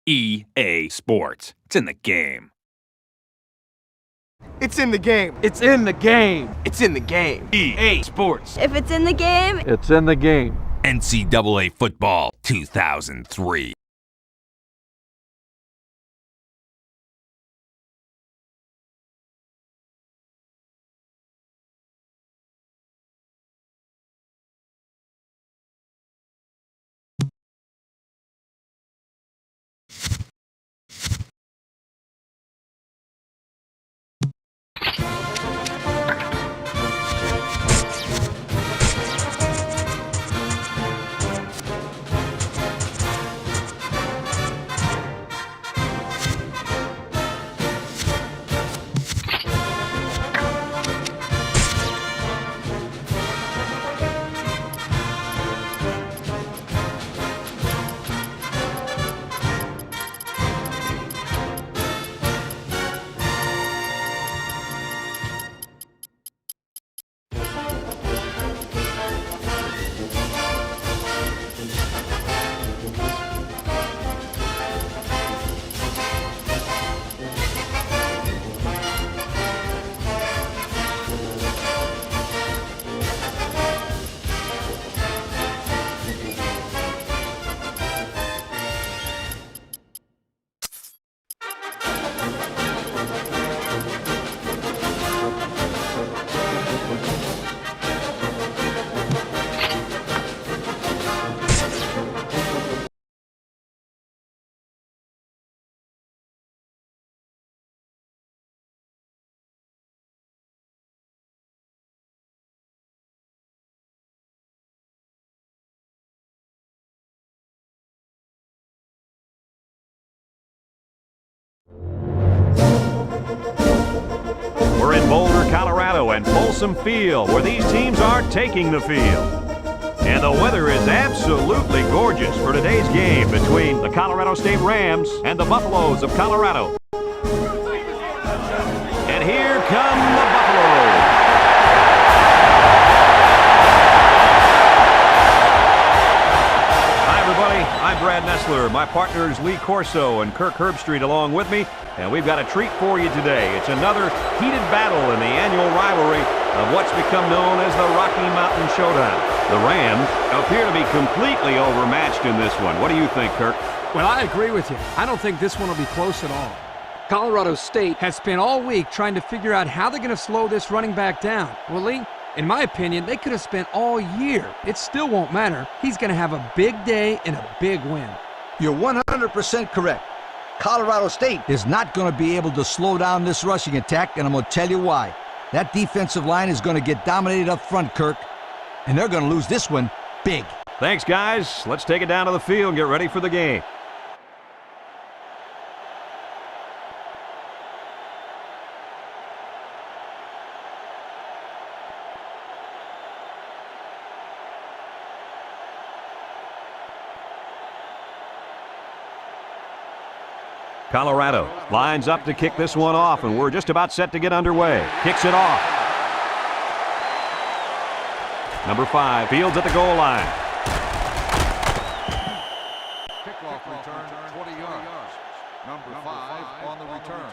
EA Sports. It's in the game. It's in the game. It's in the game. It's in the game. EA Sports. If it's in the game, It's in the game. NCAA Football 2003. We're in Boulder, Colorado, and Folsom Field, where these teams are taking the field. And the weather is absolutely gorgeous for today's game between the Colorado State Rams and the Buffaloes of Colorado. And here come the Buffaloes. Hi, everybody. I'm Brad Nessler. My partners Lee Corso and Kirk Herbstreit along with me. And we've got a treat for you today. It's another heated battle in the annual rivalry of what's become known as the Rocky Mountain Showdown. The Rams appear to be completely overmatched in this one. What do you think, Kirk? Well, I agree with you. I don't think this one will be close at all. Colorado State has spent all week trying to figure out how they're going to slow this running back down. Well, Lee, in my opinion, they could have spent all year. It still won't matter. He's going to have a big day and a big win. You're 100% correct. Colorado State is not going to be able to slow down this rushing attack, and I'm going to tell you why. That defensive line is going to get dominated up front, Kirk, and they're going to lose this one big. Thanks, guys. Let's take it down to the field and get ready for the game. Colorado lines up to kick this one off, and we're just about set to get underway. Kicks it off. Number 5, Fields at the goal line. Kickoff return, 20 yards. Number 5 on the return.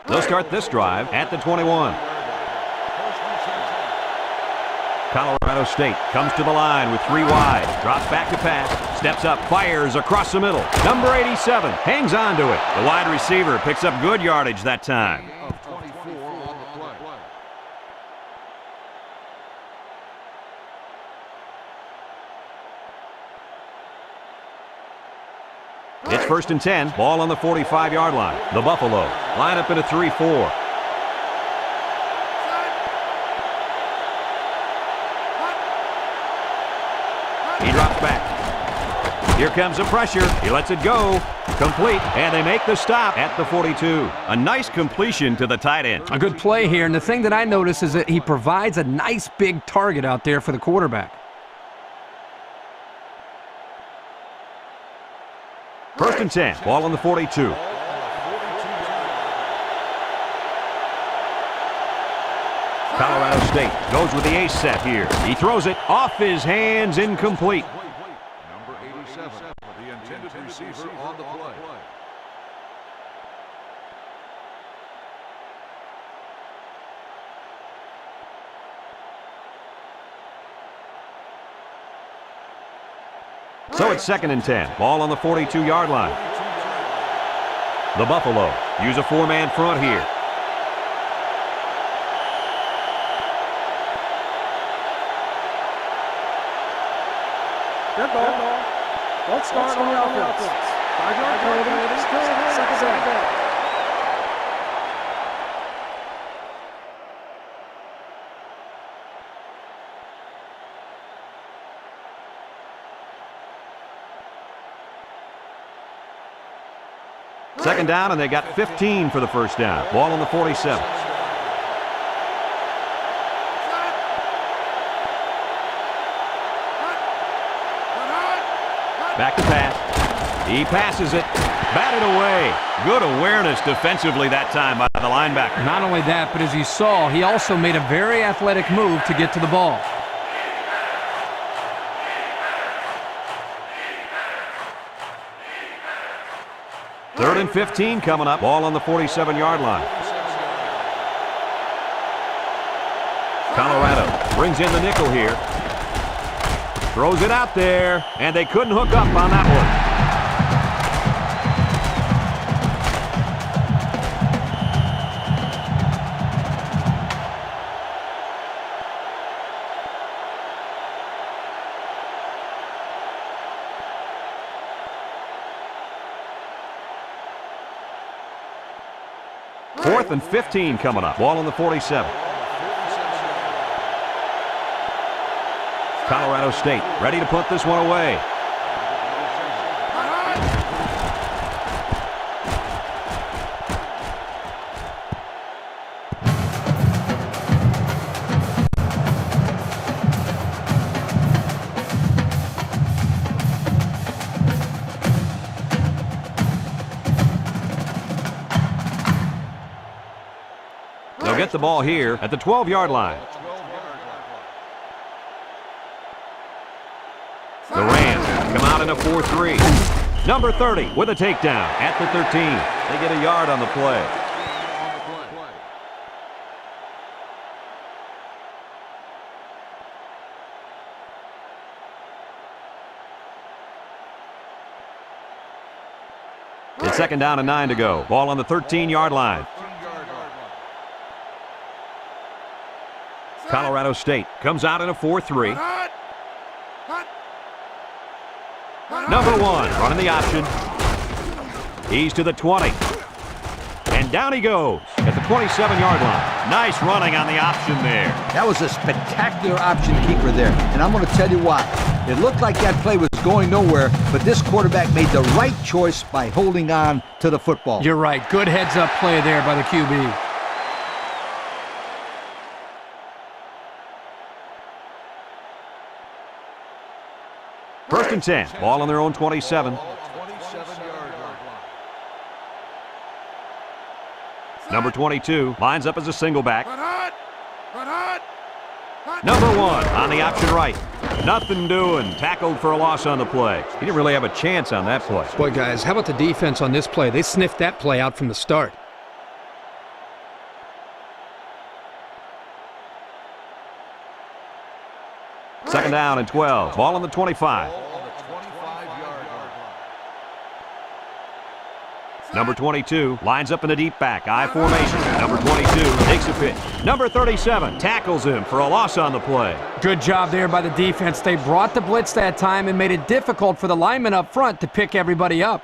They'll start this drive at the 21. Colorado State comes to the line with 3 wide. Drops back to pass. Steps up, fires across the middle. Number 87 hangs on to it. The wide receiver picks up good yardage that time. Of 24 on the play. It's 1st and 10. Ball on the 45-yard line. The Buffalo line up in a 3-4. He drops back. Here comes the pressure. He lets it go. Complete. And they make the stop at the 42. A nice completion to the tight end. A good play here, and the thing that I notice is that he provides a nice big target out there for the quarterback. 1st and 10. Ball on the 42. State goes with the ace set here. He throws it off his hands, incomplete. Number 87, the intended receiver on the play. So it's 2nd and 10. Ball on the 42-yard line. The Buffalo use a 4-man front here. Good ball. Let's start on the offense. 5-yard penalty. Still 2nd down. Second down, and they got 15 for the first down. Ball on the 47. Back to pass. He passes it. Batted away. Good awareness defensively that time by the linebacker. Not only that, but as you saw, he also made a very athletic move to get to the ball. Third and 15 coming up. Ball on the 47-yard line. Colorado brings in the nickel here. Throws it out there, and they couldn't hook up on that one. Fourth and 15 coming up. Ball on the 47. Colorado State ready to put this one away. They'll get the ball here at the 12-yard line. The Rams come out in a 4-3. Number 30 with a takedown at the 13. They get a yard on the play. It's 2nd down and 9 to go. Ball on the 13-yard line. Colorado State comes out in a 4-3. Number 1 running the option. He's to the 20. And down he goes at the 27-yard line. Nice running on the option there. That was a spectacular option keeper there, and I'm going to tell you why. It looked like that play was going nowhere, but this quarterback made the right choice by holding on to the football. You're right. Good heads-up play there by the QB. First and 10. Ball on their own 27. Number 22 lines up as a single back. Number 1 on the option right. Nothing doing. Tackled for a loss on the play. He didn't really have a chance on that play. Boy, guys, how about the defense on this play? They sniffed that play out from the start. Second down and 12. Ball on the 25. Number 22 lines up in a deep back. I formation. Number 22 takes a pitch. Number 37 tackles him for a loss on the play. Good job there by the defense. They brought the blitz that time and made it difficult for the linemen up front to pick everybody up.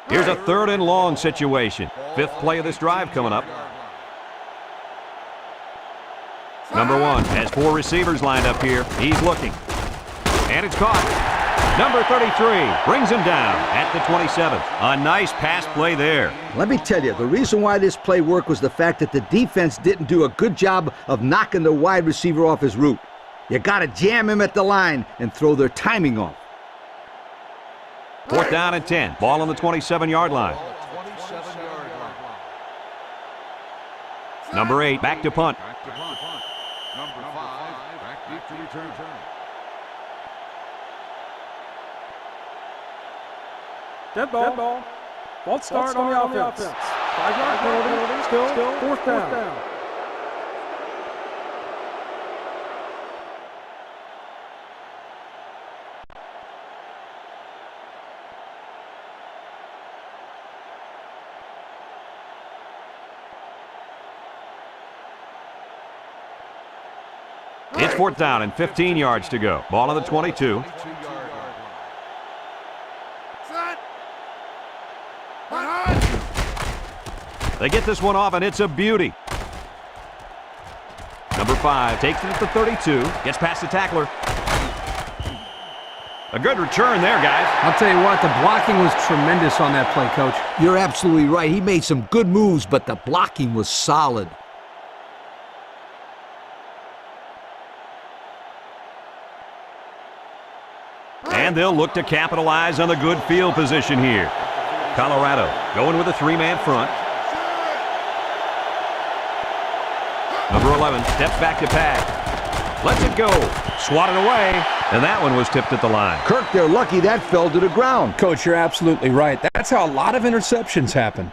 Here's a 3rd and long situation. 5th play of this drive coming up. Number 1 has 4 receivers lined up here. He's looking. And it's caught. Number 33 brings him down at the 27. A nice pass play there. Let me tell you, the reason why this play worked was the fact that the defense didn't do a good job of knocking the wide receiver off his route. You got to jam him at the line and throw their timing off. 4th down and 10. Ball on the 27-yard line. 27-yard line. Number 8, back to punt. Back to punt. Number 5, back deep to return. Dead ball. False start on the offense. 5-yard penalty. Still 4th down. It's 4th down and 15 yards to go. Ball on the 22. 22-yard line. They get this one off, and it's a beauty. Number 5 takes it at the 32. Gets past the tackler. A good return there, guys. I'll tell you what, the blocking was tremendous on that play, Coach. You're absolutely right. He made some good moves, but the blocking was solid. And they'll look to capitalize on the good field position here. Colorado going with a 3-man front. Number 11 steps back to pass. Lets it go. Swatted away. And that one was tipped at the line. Kirk, they're lucky that fell to the ground. Coach, you're absolutely right. That's how a lot of interceptions happen.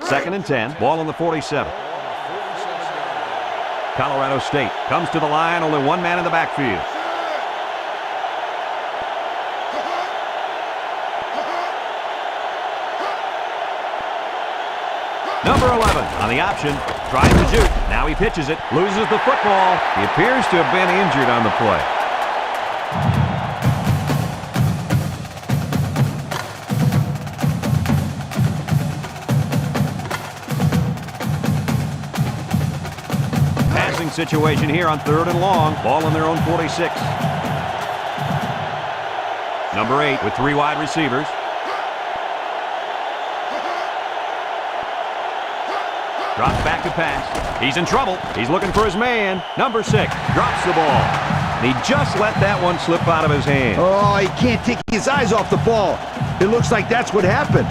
Second and 10. Ball on the 47. Colorado State comes to the line. Only one man in the backfield. Number 11 on the option. Tries to shoot. Now he pitches it. Loses the football. He appears to have been injured on the play. Passing situation here on 3rd and long. Ball on their own 46. Number 8 with 3 wide receivers. Drops back to pass. He's in trouble. He's looking for his man. Number 6 drops the ball. And he just let that one slip out of his hand. Oh, he can't take his eyes off the ball. It looks like that's what happened.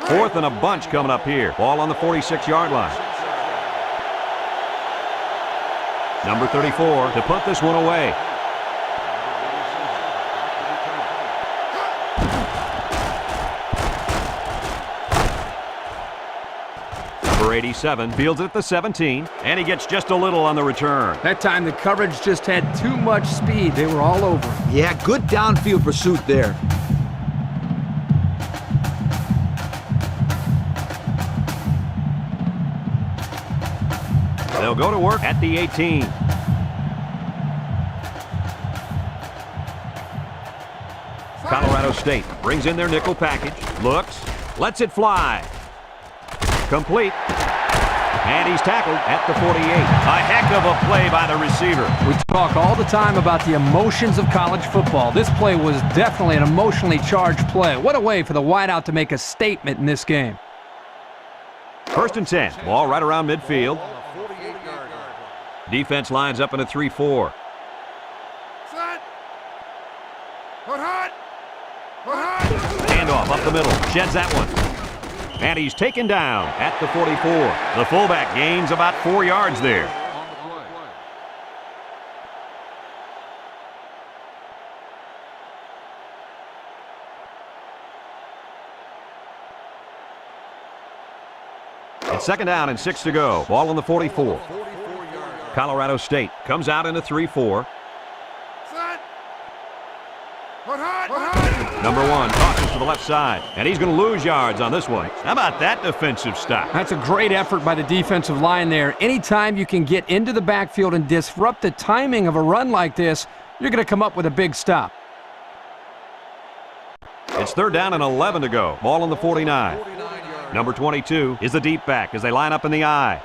Fourth and a bunch coming up here. Ball on the 46-yard line. Number 34 to punt this one away. Number 87 fields it at the 17, and he gets just a little on the return. That time the coverage just had too much speed. They were all over him. Yeah, good downfield pursuit there. They'll go to work at the 18. Colorado State brings in their nickel package. Looks. Lets it fly. Complete. And he's tackled at the 48. A heck of a play by the receiver. We talk all the time about the emotions of college football. This play was definitely an emotionally charged play. What a way for the wideout to make a statement in this game. 1st and 10. Ball right around midfield. Defense lines up in a 3-4. Handoff up the middle. Sheds that one. And he's taken down at the 44. The fullback gains about 4 yards there. It's 2nd down and 6 to go. Ball on the 44. Colorado State comes out in a 3-4. Number 1 tosses to the left side, and he's going to lose yards on this one. How about that defensive stop? That's a great effort by the defensive line there. Anytime you can get into the backfield and disrupt the timing of a run like this, you're going to come up with a big stop. It's 3rd down and 11 to go. Ball on the 49. Number 22 is the deep back as they line up in the I.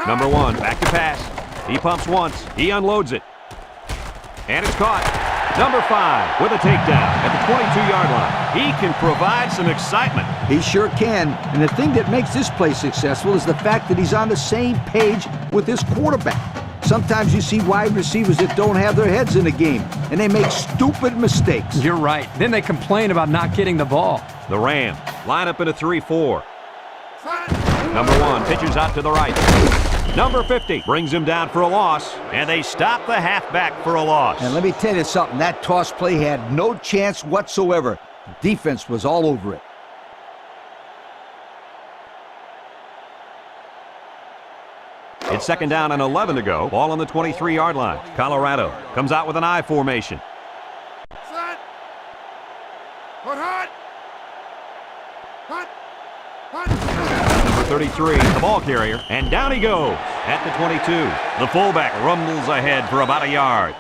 Number 1 back to pass. He pumps once. He unloads it. And it's caught. Number 5 with a takedown at the 22-yard line. He can provide some excitement. He sure can. And the thing that makes this play successful is the fact that he's on the same page with his quarterback. Sometimes you see wide receivers that don't have their heads in the game, and they make stupid mistakes. You're right. Then they complain about not getting the ball. The Rams line up in a 3-4. Number 1 pitches out to the right. Number 50 brings him down for a loss, and they stop the halfback for a loss. And let me tell you something, that toss play had no chance whatsoever. The defense was all over it. It's second down and 11 to go. Ball on the 23-yard line. Colorado comes out with an I formation. Set. Put hot. Hot. Hot. Number 33, the ball carrier, and down he goes at the 22. The fullback rumbles ahead for about a yard.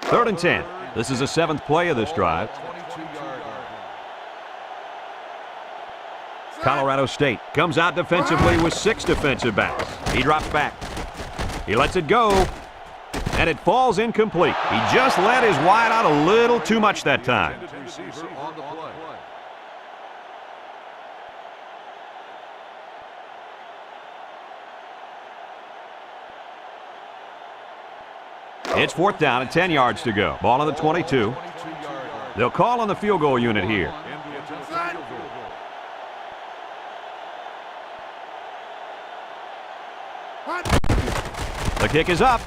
Third and 10. This is the 7th play of this drive. Colorado State comes out defensively with 6 defensive backs. He drops back. He lets it go, and it falls incomplete. He just let his wide out a little too much that time. It's 4th down and 10 yards to go. Ball on the 22. They'll call on the field goal unit here. The kick is up.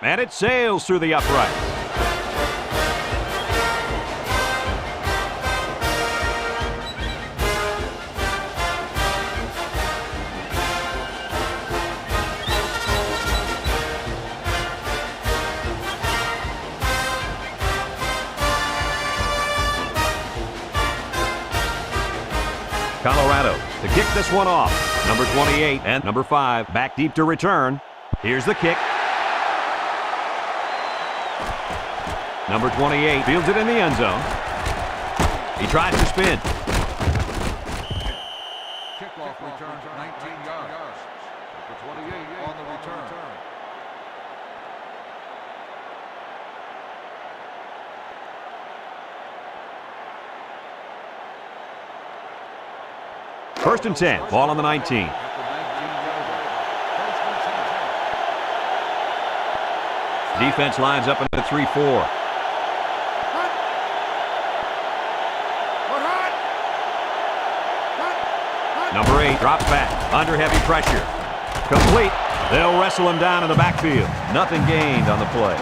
And it sails through the uprights. Colorado to kick this one off. Number 28 and number 5 back deep to return. Here's the kick. Number 28 fields it in the end zone. He tries to spin. Kickoff return 19 yards. Number 28 on the return. First and 10. Ball on the 19. Defense lines up in the 3-4. Number 8 drops back under heavy pressure. Complete. They'll wrestle him down in the backfield. Nothing gained on the play.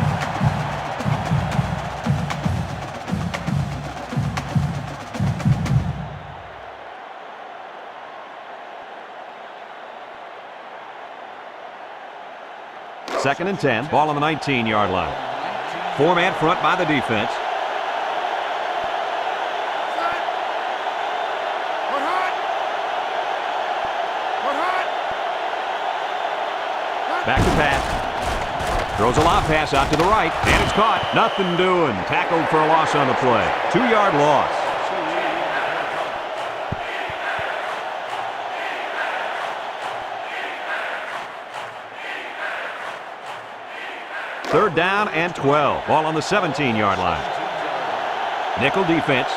Second and 10. Ball on the 19-yard line. 4-man front by the defense. Back to pass. Throws a lob pass out to the right, and it's caught. Nothing doing. Tackled for a loss on the play. 2-yard loss. Third down and 12. Ball on the 17-yard line. Nickel defense.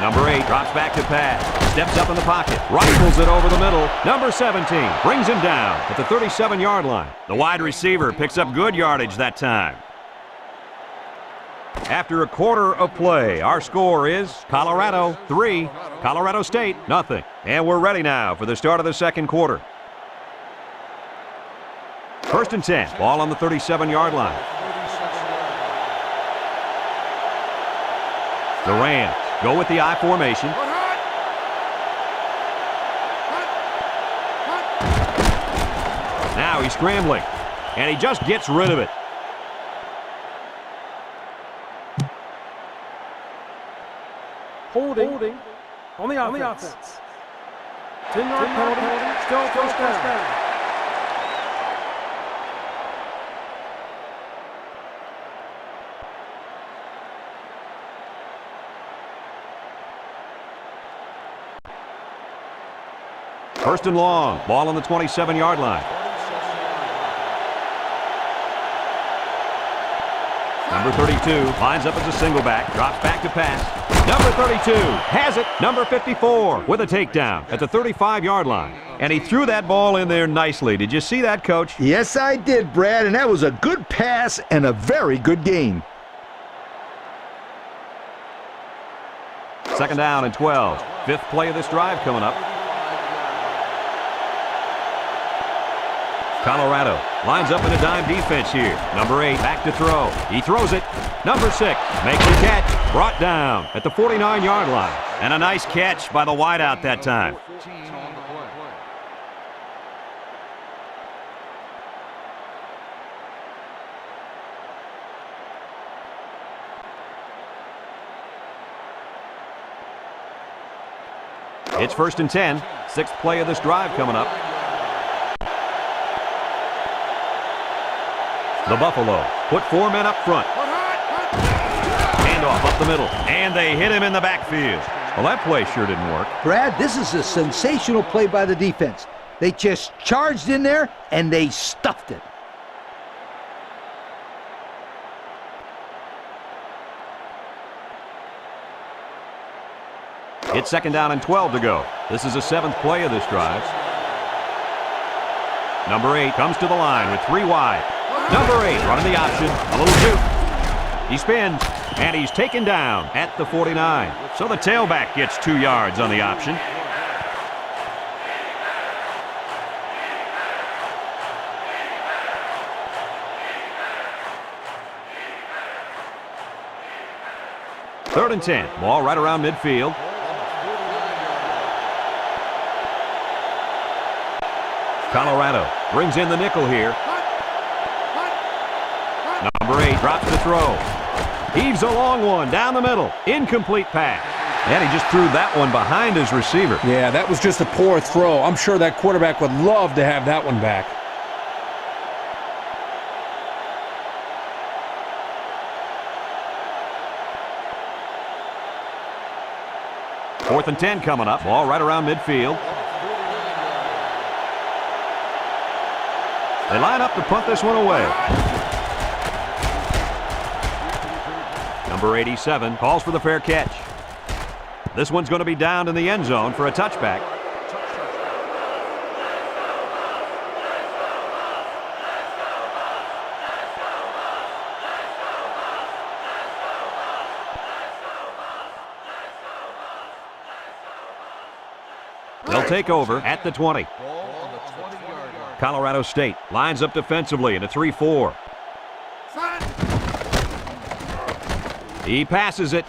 Number 8 drops back to pass. Steps up in the pocket. Rifles it over the middle. Number 17 brings him down at the 37-yard line. The wide receiver picks up good yardage that time. After a quarter of play, our score is Colorado 3, Colorado State nothing. And we're ready now for the start of the second quarter. First and 10. Ball on the 37-yard line. The Rams go with the I formation. Now he's scrambling, and he just gets rid of it. Holding on the offense. 10-yard penalty, still first down. First and long. Ball on the 27-yard line. Number 32 lines up as a single back, drops back to pass. Number 32 has it. Number 54 with a takedown at the 35-yard line. And he threw that ball in there nicely. Did you see that, Coach? Yes, I did, Brad, and that was a good pass and a very good game. Second down and 12. Fifth play of this drive coming up. Colorado lines up in a dime defense here. Number 8 back to throw. He throws it. Number 6 makes the catch. Brought down at the 49-yard line. And a nice catch by the wideout that time. It's first and 10. Sixth play of this drive coming up. The Buffalo put 4 men up front. Handoff up the middle. And they hit him in the backfield. Well, that play sure didn't work. Brad, this is a sensational play by the defense. They just charged in there, and they stuffed it. It's second down and 12 to go. This is the 7th play of this drive. Number 8 comes to the line with 3 wide. Number 8 running the option. A little juke. He spins, and he's taken down at the 49. So the tailback gets 2 yards on the option. Third and 10. Ball right around midfield. Colorado brings in the nickel here. Number 8 drops the throw. Heaves a long one down the middle. Incomplete pass. And he just threw that one behind his receiver. Yeah, that was just a poor throw. I'm sure that quarterback would love to have that one back. Fourth and 10 coming up. Ball right around midfield. They line up to punt this one away. Number 87 calls for the fair catch. This one's going to be down in the end zone for a touchback. They'll take over at the 20. Colorado State lines up defensively in a 3-4. He passes it.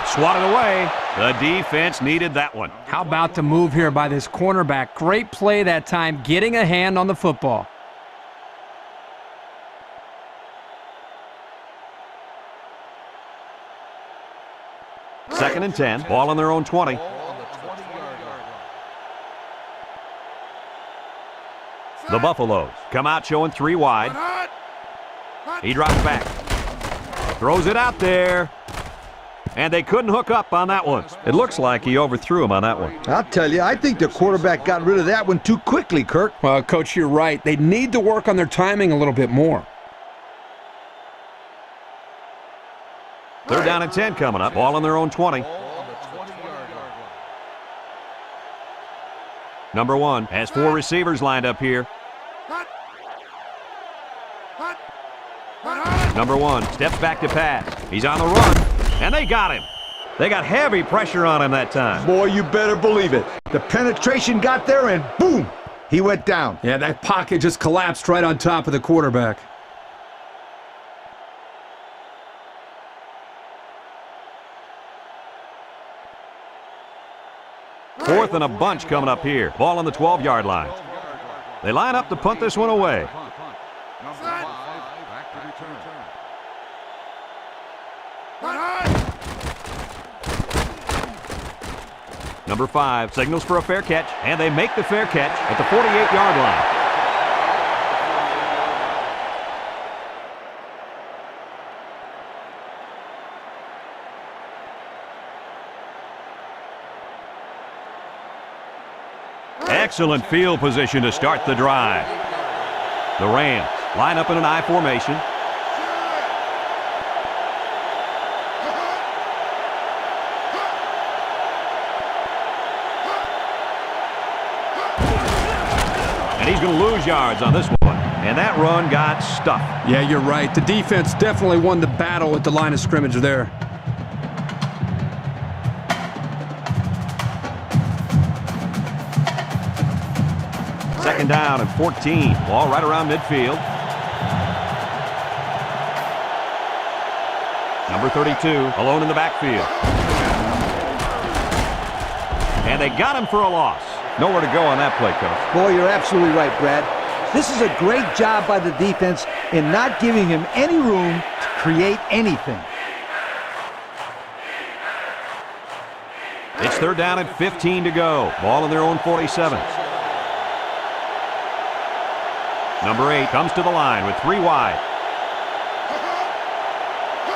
Swatted away. The defense needed that one. How about the move here by this cornerback? Great play that time, getting a hand on the football. Second and 10. Ball on their own 20. The Buffaloes come out showing 3 wide. He drops back. Throws it out there. And they couldn't hook up on that one. It looks like he overthrew him on that one. I'll tell you, I think the quarterback got rid of that one too quickly, Kirk. Well, Coach, you're right. They need to work on their timing a little bit more. Third down and 10 coming up. Ball on their own 20. Number 1 has 4 receivers lined up here. Number 1 steps back to pass. He's on the run, and they got him. They got heavy pressure on him that time. Boy, you better believe it. The penetration got there, and boom, he went down. Yeah, that pocket just collapsed right on top of the quarterback. Fourth and a bunch coming up here. Ball on the 12-yard line. They line up to punt this one away. Number 5 signals for a fair catch, and they make the fair catch at the 48-yard line. Excellent field position to start the drive. The Rams line up in an I formation. And he's going to lose yards on this one. And that run got stuffed. Yeah, you're right. The defense definitely won the battle at the line of scrimmage there. Second down and 14. Ball right around midfield. Number 32, alone in the backfield. And they got him for a loss. Nowhere to go on that play, Coach. Boy, you're absolutely right, Brad. This is a great job by the defense in not giving him any room to create anything. It's third down and 15 to go. Ball in their own 47. Number 8 comes to the line with 3 wide.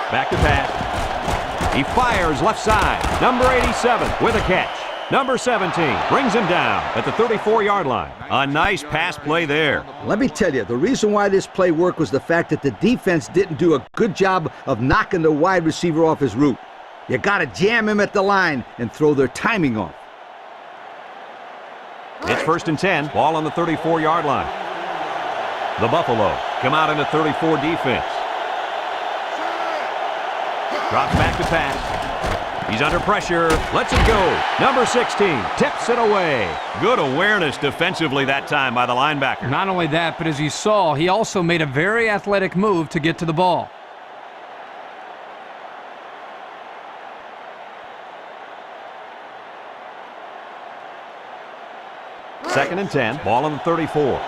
Back to pass. He fires left side. Number 87 with a catch. Number 17 brings him down at the 34-yard line. A nice pass play there. Let me tell you, the reason why this play worked was the fact that the defense didn't do a good job of knocking the wide receiver off his route. You got to jam him at the line and throw their timing off. It's first and 10. Ball on the 34-yard line. The Buffalo come out in a 34 defense. Drops back to pass. He's under pressure. Lets it go. Number 16 tips it away. Good awareness defensively that time by the linebacker. Not only that, but as you saw, he also made a very athletic move to get to the ball. Second and 10. Ball on the 34.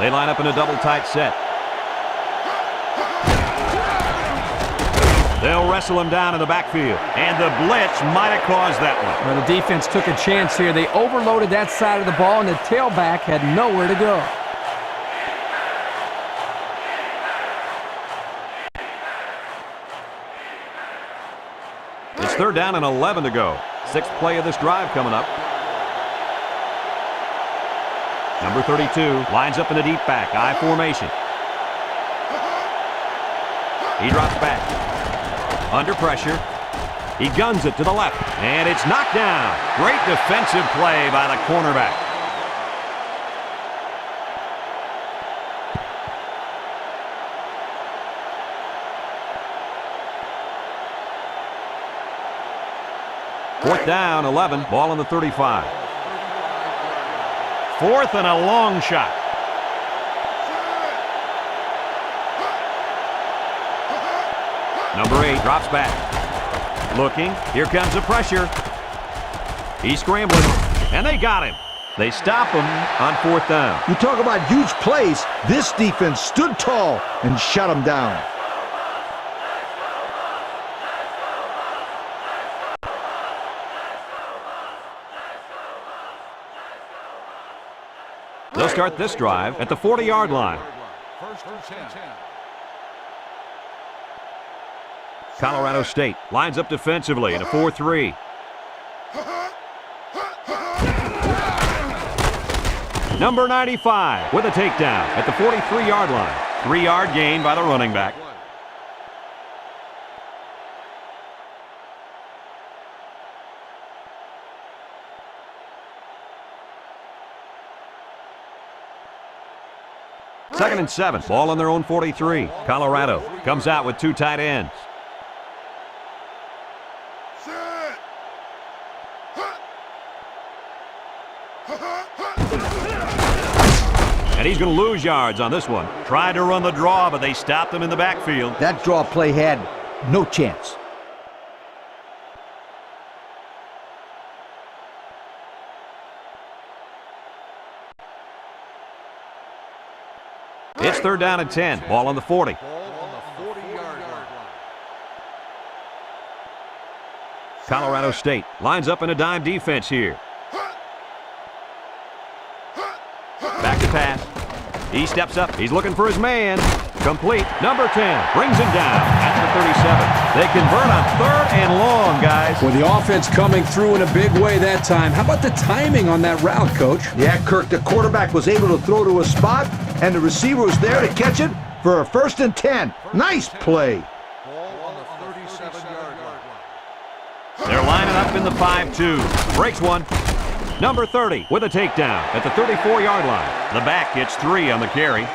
They line up in a double tight set. They'll wrestle him down in the backfield. And the blitz might have caused that one. Well, the defense took a chance here. They overloaded that side of the ball, and the tailback had nowhere to go. It's third down and 11 to go. 6th play of this drive coming up. Number 32 lines up in a deep back, I formation. He drops back. Under pressure. He guns it to the left. And it's knocked down. Great defensive play by the cornerback. Fourth down, 11. Ball on the 35. Fourth and a long shot. Number 8 drops back. Looking. Here comes the pressure. He's scrambling. And they got him. They stop him on fourth down. You talk about huge plays. This defense stood tall and shut him down. They'll start this drive at the 40-yard line. First and 10. Colorado State lines up defensively in a 4-3. Number 95 with a takedown at the 43-yard line. 3-yard gain by the running back. Second and 7. Ball on their own 43. Colorado comes out with 2 tight ends. And he's going to lose yards on this one. Tried to run the draw, but they stopped him in the backfield. That draw play had no chance. It's third down and 10. Ball on the 40. Ball on the 40-yard line. Colorado State lines up in a dime defense here. Back to pass. He steps up. He's looking for his man. Complete. Number 10 brings him down at the 37. They convert on 3rd and long, guys. With the offense coming through in a big way that time. How about the timing on that route, Coach? Yeah, Kirk, the quarterback was able to throw to a spot, and the receiver was there to catch it for a 1st and 10. Nice play. Ball on the 37-yard line. They're lining up in the 5-2. Breaks one. Number 30 with a takedown at the 34-yard line. The back gets 3 on the carry.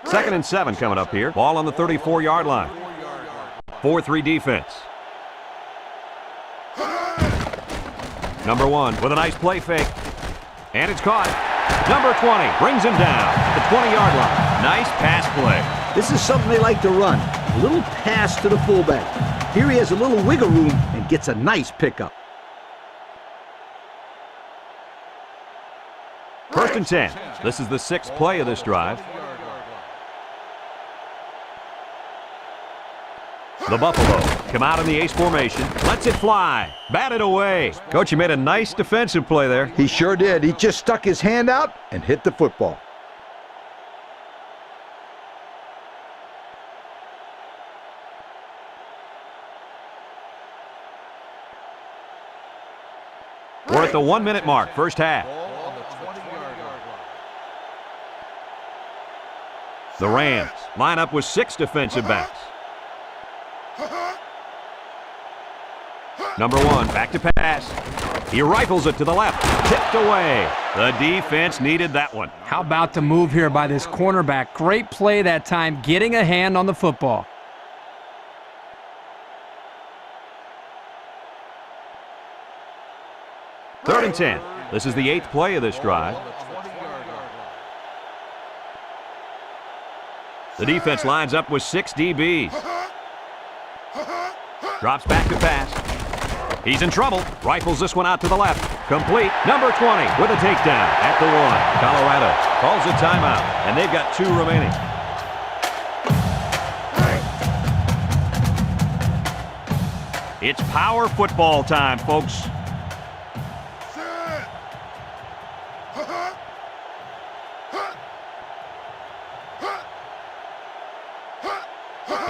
Second and 7 coming up here. Ball on the 34-yard line. 4-3 defense. Number 1 with a nice play fake. And it's caught. Number 20 brings him down at the 20-yard line. Nice pass play. This is something they like to run. A little pass to the fullback. Here he has a little wiggle room and gets a nice pickup. 1st and 10. This is the 6th play of this drive. The Buffalo come out in the ace formation. Lets it fly. Batted away. Coach, you made a nice defensive play there. He sure did. He just stuck his hand out and hit the football. We're at the 1-minute mark, first half. Ball on the 20-yard line. The Rams line up with 6 defensive backs. Number 1, back to pass. He rifles it to the left. Tipped away. The defense needed that one. How about the move here by this cornerback? Great play that time, getting a hand on the football. Third and 10. This is the 8th play of this drive. The defense lines up with 6 DBs. Drops back to pass. He's in trouble. Rifles this one out to the left. Complete. Number 20 with a takedown at the 1. Colorado calls a timeout, and they've got 2 remaining. It's power football time, folks.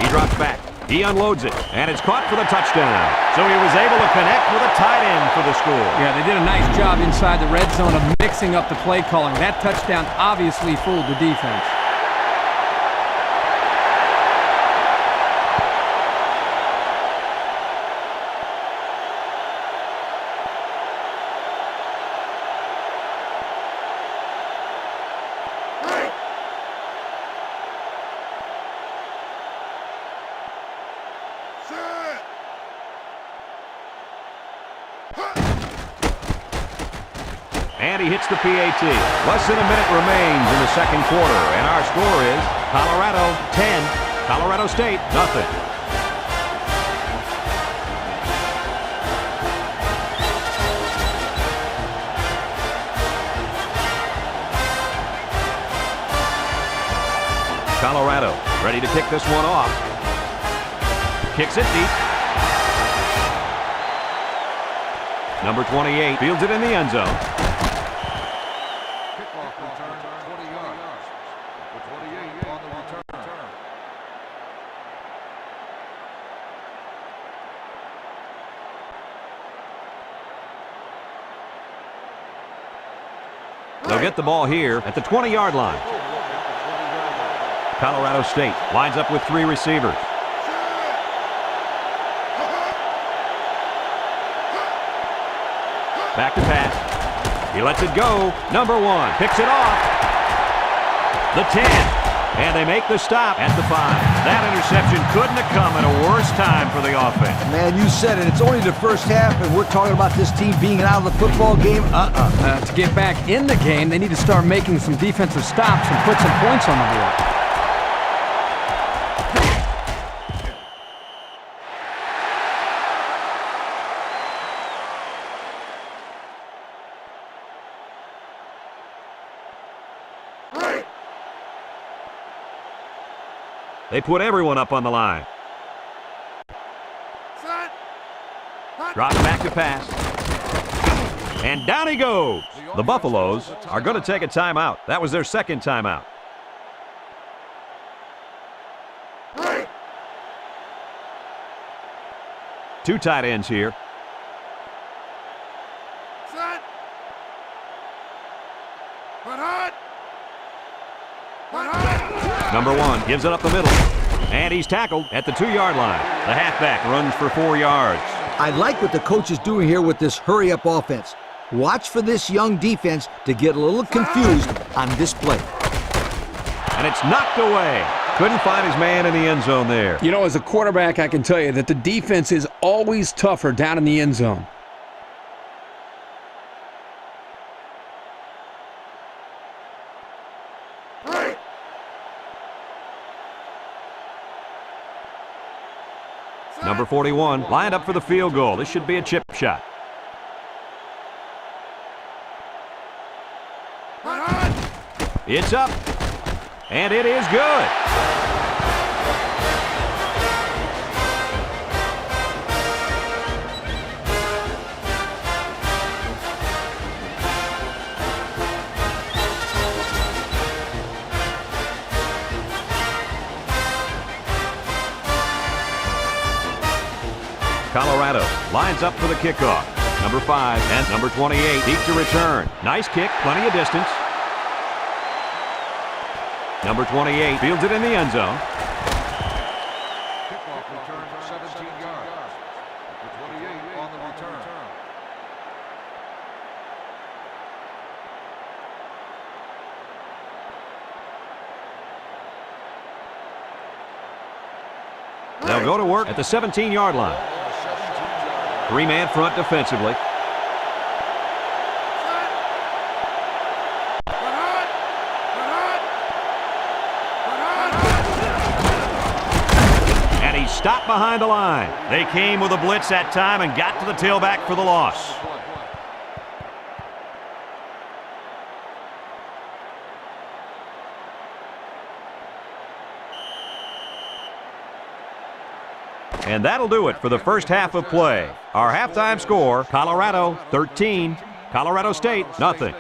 He drops back. He unloads it, and it's caught for the touchdown. So he was able to connect with a tight end for the score. Yeah, they did a nice job inside the red zone of mixing up the play calling. That touchdown obviously fooled the defense. And he hits the PAT. Less than a minute remains in the second quarter, and our score is Colorado 10, Colorado State nothing. Colorado ready to kick this one off. Kicks it deep. Number 28 fields it in the end zone. Kickoff return, 20 yards. The 28 on the return. They'll get the ball here at the 20-yard line. Colorado State lines up with 3 receivers. Back to pass. He lets it go. Number 1 picks it off. The 10. And they make the stop at the 5. That interception couldn't have come at a worse time for the offense. Man, you said it. It's only the first half, and we're talking about this team being out of the football game? To get back in the game, they need to start making some defensive stops and put some points on the board. They put everyone up on the line. Drops back to pass. And down he goes. The Buffaloes are going to take a timeout. That was their second timeout. Two tight ends here. Number 1 gives it up the middle. And he's tackled at the 2-yard line. The halfback runs for 4 yards. I like what the coach is doing here with this hurry-up offense. Watch for this young defense to get a little confused on this play. And it's knocked away. Couldn't find his man in the end zone there. You know, as a quarterback, I can tell you that the defense is always tougher down in the end zone. Number 41 lined up for the field goal. This should be a chip shot. It's up, and it is good. Colorado lines up for the kickoff. Number 5 and number 28 deep to return. Nice kick, plenty of distance. Number 28 fields it in the end zone. Kickoff return 17 yards. The 28 on the return. They'll go to work at the 17-yard line. 3-man front defensively. And he's stopped behind the line. They came with a blitz that time and got to the tailback for the loss. And that'll do it for the first half of play. Our halftime score, Colorado 13, Colorado State nothing.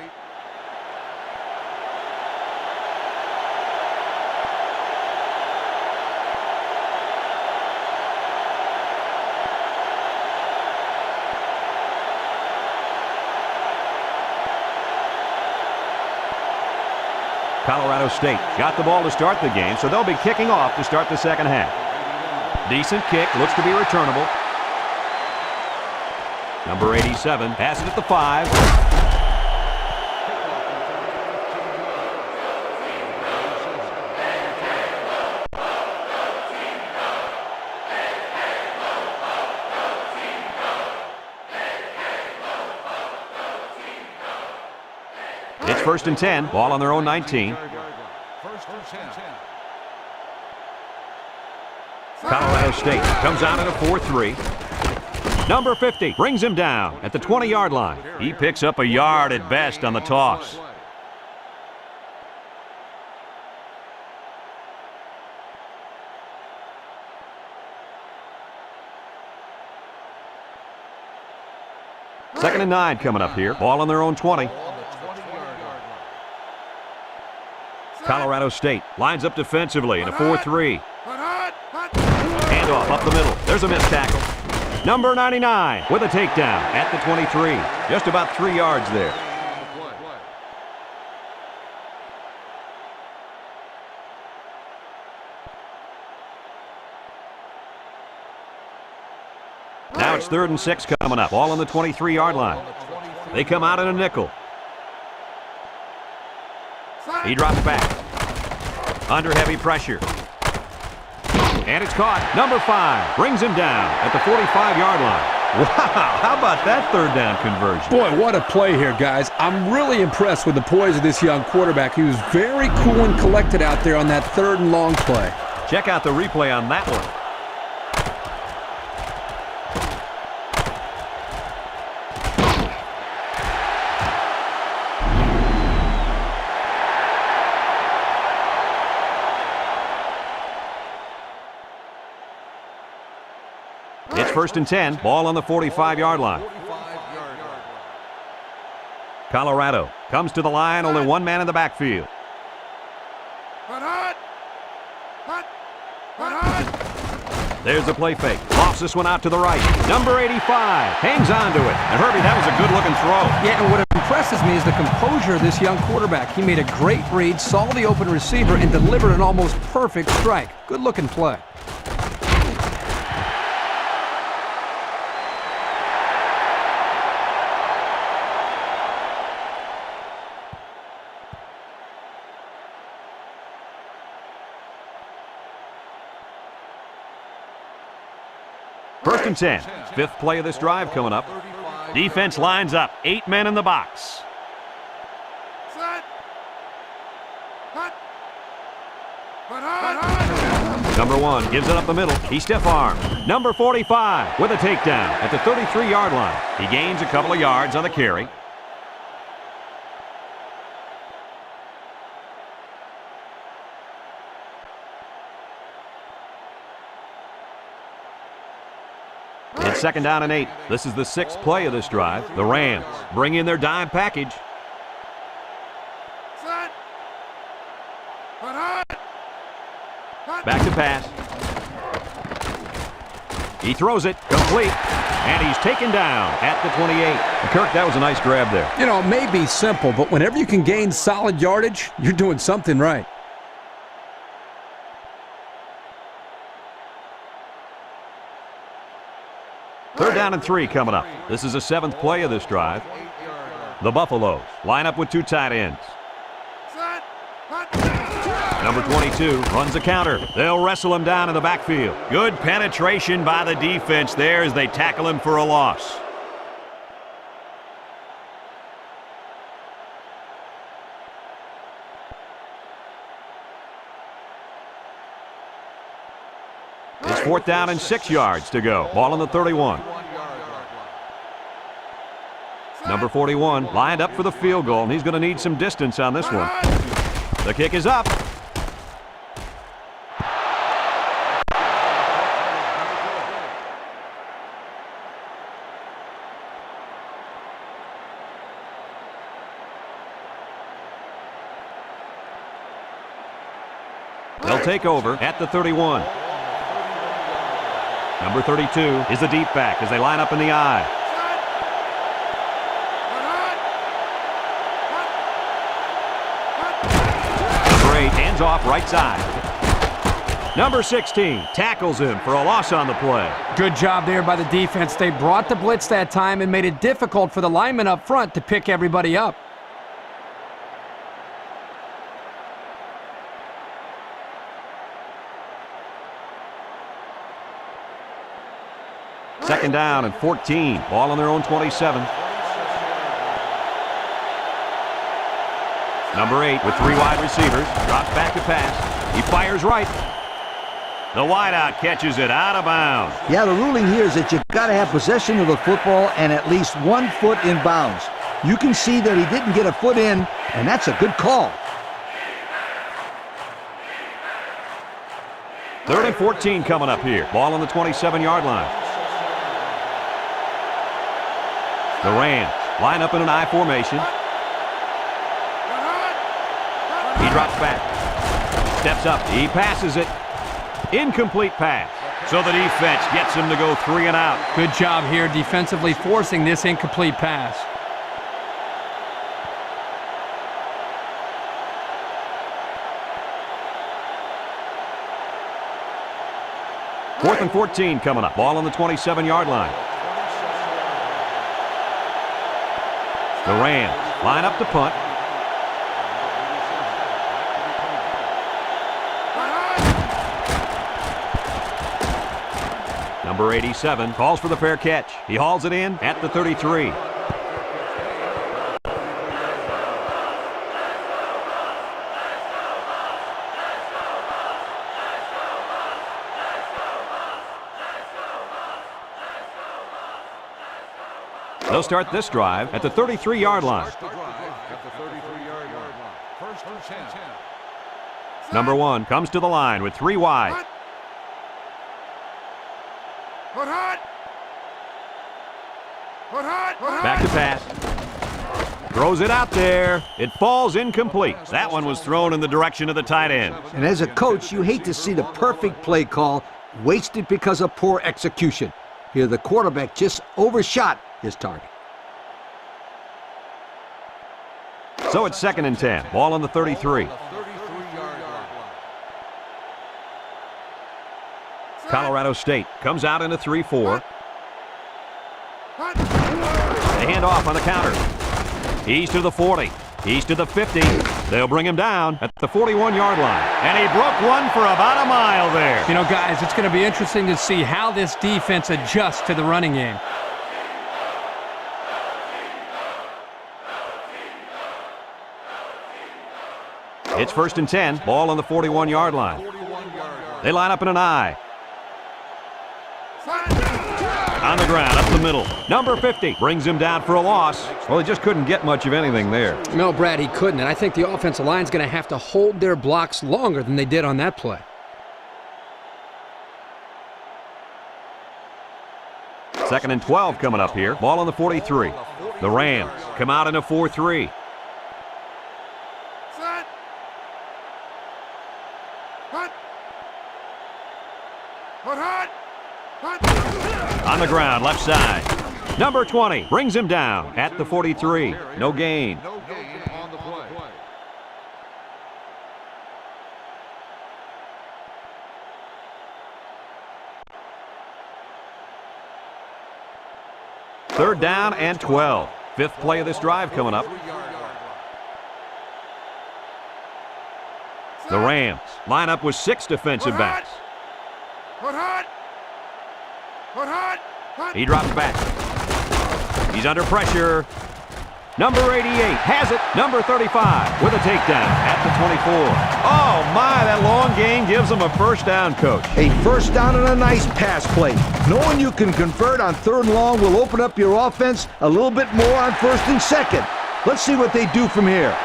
Colorado State got the ball to start the game, so they'll be kicking off to start the second half. Decent kick, looks to be returnable. Number 87 has it at the 5. It's 1st and 10, ball on their own 19. First and 10. Colorado State comes out at a 4-3. Number 50 brings him down at the 20-yard line. He picks up a yard at best on the toss. Second and 9 coming up here. Ball on their own 20. Colorado State lines up defensively in a 4-3. Handoff up the middle. There's a missed tackle. Number 99 with a takedown at the 23. Just about 3 yards there. Now it's 3rd and 6 coming up. Ball on the 23-yard line. They come out in a nickel. He drops back. Under heavy pressure. And it's caught. Number 5 brings him down at the 45-yard line. Wow, how about that third down conversion? Boy, what a play here, guys. I'm really impressed with the poise of this young quarterback. He was very cool and collected out there on that 3rd and long play. Check out the replay on that one. It's 1st and 10. Ball on the 45-yard line. Colorado comes to the line. Only one man in the backfield. There's a play fake. Lofts this one out to the right. Number 85 hangs on to it. And Herbie, that was a good-looking throw. Yeah, and what impresses me is the composure of this young quarterback. He made a great read, saw the open receiver, and delivered an almost perfect strike. Good-looking play. First and 10. 5th play of this drive coming up. Defense lines up. 8 men in the box. Number 1 gives it up the middle. He stiff arms. Number 45 with a takedown at the 33-yard line. He gains a couple of yards on the carry. It's 2nd down and 8. This is the 6th play of this drive. The Rams bring in their dime package. Back to pass. He throws it complete, and he's taken down at the 28. Kirk, that was a nice grab there. You know, it may be simple, but whenever you can gain solid yardage, you're doing something right. Third down and 3 coming up. This is the 7th play of this drive. The Buffaloes line up with 2 tight ends. Number 22 runs the counter. They'll wrestle him down in the backfield. Good penetration by the defense there as they tackle him for a loss. It's 4th down and 6 yards to go. Ball on the 31. Number 41 lined up for the field goal, and he's going to need some distance on this one. The kick is up. They'll take over at the 31. Number 32 is the deep back as they line up in the I. Number 8 hands off right side. Number 16 tackles him for a loss on the play. Good job there by the defense. They brought the blitz that time and made it difficult for the linemen up front to pick everybody up. Second down and 14. Ball on their own 27. Number 8 with 3 wide receivers. Drops back to pass. He fires right. The wideout catches it out of bounds. Yeah, the ruling here is that you've got to have possession of the football and at least 1 foot in bounds. You can see that he didn't get a foot in, and that's a good call. 3rd and 14 coming up here. Ball on the 27-yard line. The Rams line up in an I formation. He drops back. Steps up. He passes it. Incomplete pass. So the defense gets him to go 3 and out. Good job here defensively forcing this incomplete pass. Fourth and 14 coming up. Ball on the 27-yard line. The Rams line up to punt. Number 87 calls for the fair catch. He hauls it in at the 33. They'll start this drive at the 33-yard line. Number 1 comes to the line with 3 wide. Back to pass. Throws it out there. It falls incomplete. That one was thrown in the direction of the tight end. And as a coach, you hate to see the perfect play call wasted because of poor execution. Here, the quarterback just overshot his target. So it's 2nd and 10. Ball on the 33. Colorado State comes out in a 3-4. They hand off on the counter. He's to the 40. He's to the 50. They'll bring him down at the 41-yard line. And he broke one for about a mile there. You know, guys, it's going to be interesting to see how this defense adjusts to the running game. It's 1st and 10. Ball on the 41-yard line. They line up in an I. On the ground, up the middle. Number 50 brings him down for a loss. Well, he just couldn't get much of anything there. No, Brad, he couldn't. And I think the offensive line's going to have to hold their blocks longer than they did on that play. 2nd and 12 coming up here. Ball on the 43. The Rams come out in a 4-3. On the ground, left side. Number 20 brings him down at the 43. No gain. No gain on the play. Third down and 12. 5th play of this drive coming up. The Rams line up with 6 defensive backs. He drops back. He's under pressure. Number 88 has it. Number 35 with a takedown at the 24. Oh, my, that long gain gives him a first down, Coach. A first down and a nice pass play. Knowing you can convert on 3rd and long will open up your offense a little bit more on 1st and 2nd. Let's see what they do from here.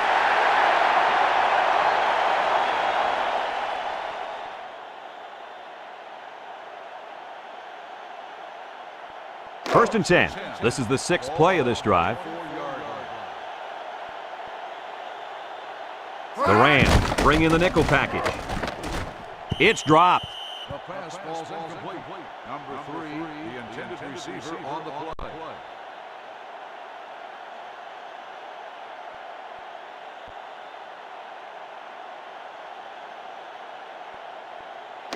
First and 10. This is the 6th play of this drive. The Rams bring in the nickel package. It's dropped. The pass falls incomplete. Number 3, the intended receiver on the play.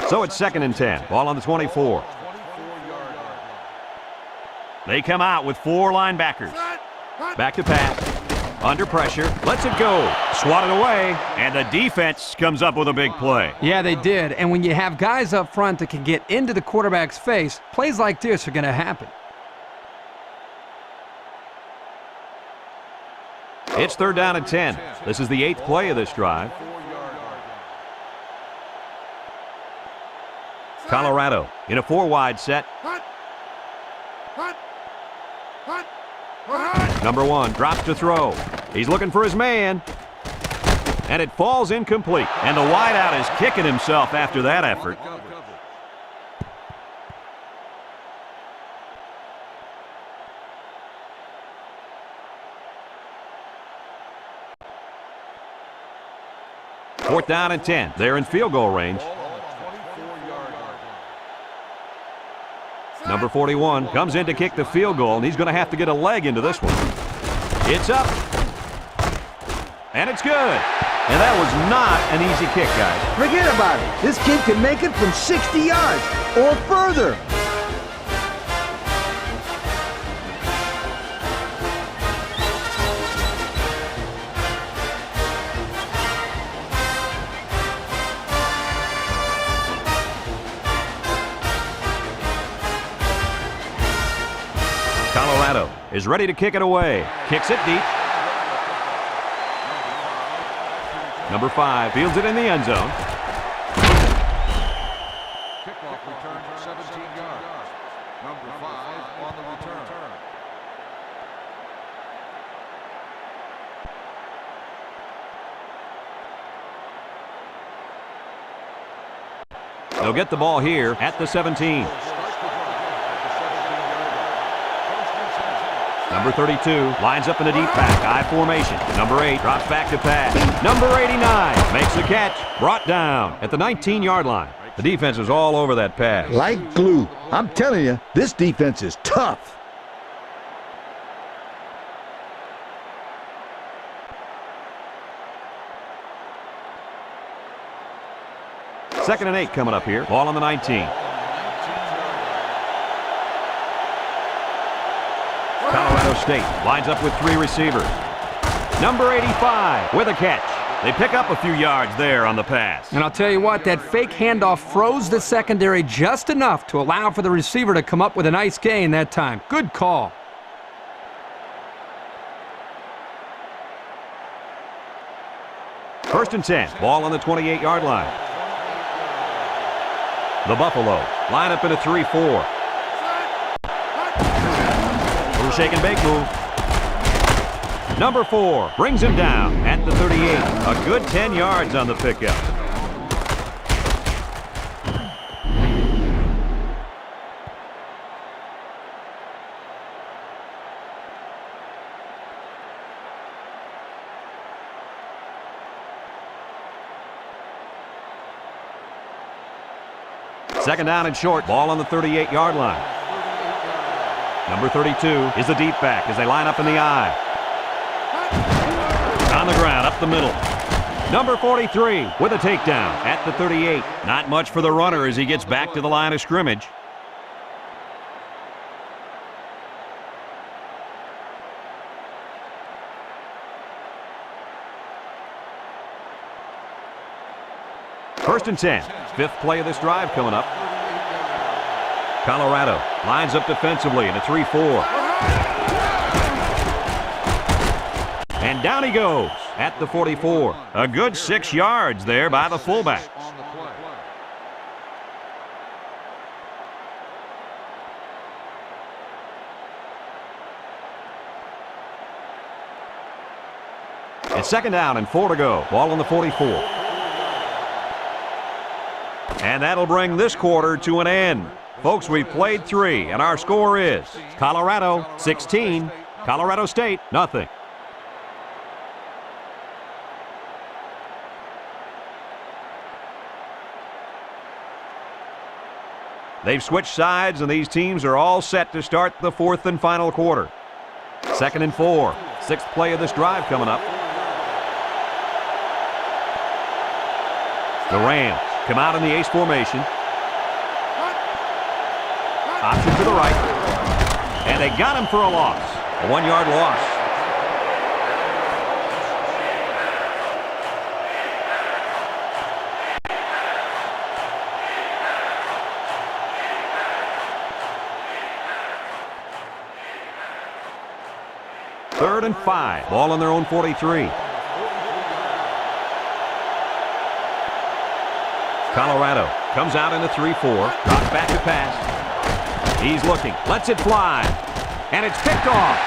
So it's 2nd and 10. Ball on the 24. They come out with 4 linebackers. Back to pass. Under pressure. Lets it go. Swatted away. And the defense comes up with a big play. Yeah, they did. And when you have guys up front that can get into the quarterback's face, plays like this are going to happen. It's 3rd down and 10. This is the 8th play of this drive. Colorado in a 4-wide set. Number 1 drops to throw. He's looking for his man. And it falls incomplete. And the wideout is kicking himself after that effort. Fourth down and 10. They're in field goal range. Number 41 comes in to kick the field goal, and he's going to have to get a leg into this one. It's up. And it's good. And that was not an easy kick, guys. Forget about it. This kid can make it from 60 yards or further. Colorado is ready to kick it away. Kicks it deep. Number 5 fields it in the end zone. Kickoff return, 17 yards. Number 5 on the return. They'll get the ball here at the 17. Number 32 lines up in a deep back, I formation. Number 8 drops back to pass. Number 89 makes the catch, brought down at the 19-yard line. The defense was all over that pass. Like glue. I'm telling you, this defense is tough. Second and 8 coming up here. Ball on the 19. Colorado State lines up with 3 receivers. Number 85 with a catch. They pick up a few yards there on the pass. And I'll tell you what, that fake handoff froze the secondary just enough to allow for the receiver to come up with a nice gain that time. Good call. First and 10. Ball on the 28-yard line. The Buffaloes line up in a 3-4. Little shake and bake move. Number 4 brings him down at the 38. A good 10 yards on the pickup. Second down and short. Ball on the 38-yard line. Number 32 is the deep back as they line up in the I. On the ground, up the middle. Number 43 with a takedown at the 38. Not much for the runner as he gets back to the line of scrimmage. First and 10. 5th play of this drive coming up. Colorado lines up defensively in a 3-4. And down he goes at the 44. A good 6 yards there by the fullback. It's second down and 4 to go. Ball on the 44. And that'll bring this quarter to an end. Folks, we played 3, and our score is Colorado 16, Colorado State nothing. They've switched sides, and these teams are all set to start the 4th and final quarter. Second and 4, 6th play of this drive coming up. The Rams come out in the ace formation. Option to the right. And they got him for a loss. A 1-yard loss. Third and 5. Ball on their own 43. Colorado comes out in a 3-4. Drops back to pass. He's looking. Lets it fly. And it's picked off.